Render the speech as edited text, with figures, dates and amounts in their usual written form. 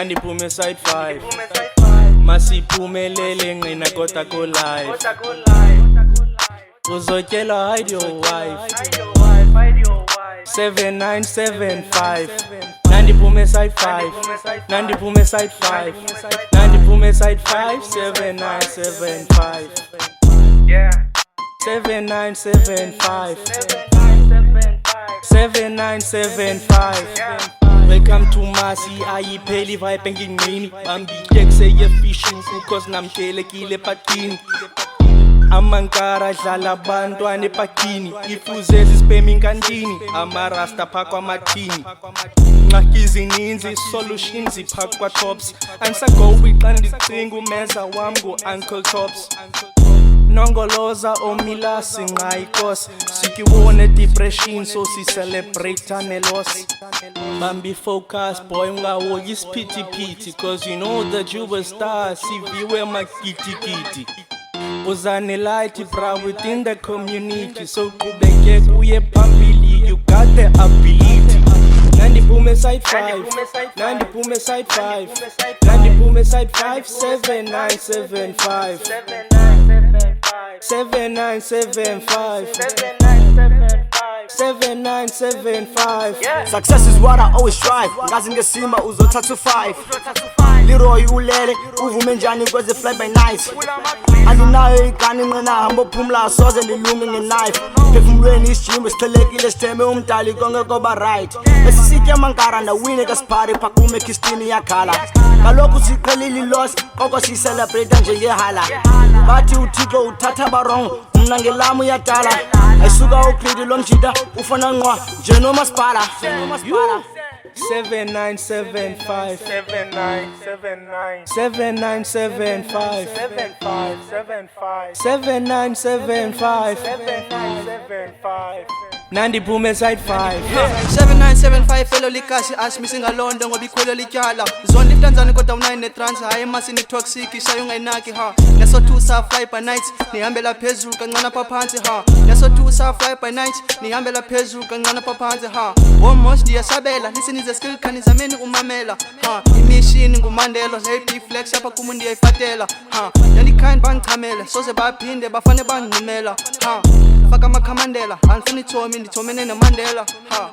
nandiphume side 5 masiphumelele ngqina kodwa go live uzotyelwa hide your wife 7975 nandiphume side 5 nandiphume side 5 nandiphume side 5 7975 7975 7975 Welcome to Masi ayipheli vibe engingqini bambile kuseye fishing because namkelekile patini amankara dlala abantwana epakini ifuze zispamming kantini amarasta phakwa amathini ngxaki zininzi solutions ziphakwa tops andisagowi xa ndicinga umenza wam ngu-Uncle Tops nongoloza omila sinqa ikosi sikiwone depression so si-celebrate ne-loss bambi focus boy ungawoyi isiphithiphithi cause you know that you were star siviwe magitikiti uzane light bra within the community so qhubeke kuye phambili you got the ability nandiphume side 5 nandiphume side 5 nandiphume side 5 7975 7975 7975 Success is what I always strive ngazi ngesimba uzothatha 5 Leroy ulele uvume njani kweze fly by night andinayo igani nqina hambo phumla soze ndilume nge-knife phefumulweni isijimbo sichelekile sithembe umdali konke koba right esisitya mankara ndawine kasipari phakume khistini yakhala kaloku siqhelile iloss koko siyicelebrate njengehala bathi uthixo uthatha barong mna ngelam uyadala ayisuka ukridi lomjida ufana nqwa nje nomasipala 7975 7975 7975 nandiphume side 5 7975 felo likasi asimi singalondo ngoba ikhwelo lityala zone liftanzani kodwa unayo netrans hayi masini toxic ishayo ungayinaki ha nesothusa fly by night nihambela phezulu kancane phaphansi ha nesothusa fly by night nihambela phezulu kancane phaphansi ha almost ndiyasabela lisinize skill khanizameni umamela ha imishini ngumandelo hey flex apha kumu ndiyayifatela ha yandikind bangichamela soze baphinde bafane bangncimela ha faka amakhamandela andifuni ithomi ndithomene nemandela ha